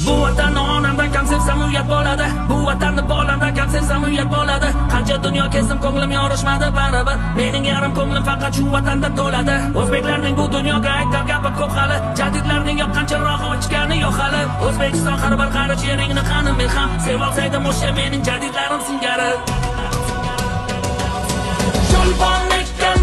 Bu vatanni onamdan kam sevsam uyat bo'ladi. Bu vatanni bolamdan kam sevsam uyat bo'ladi. Qancha dunyo kezdim ko'nglim yorishmadi baribir. Mening yarim ko'nglim faqat shu vatanda to'ladi. O'zbeklarning bu dunyoga aytar gapi ko'p hali. Jadidlarning yoqqancharoq ichgani yo'q hali. O'zbekiston har bir qarich yeringni qanim men ham sevolsaydim o'sha mening jadidlarim singari. Yolg'on ekkan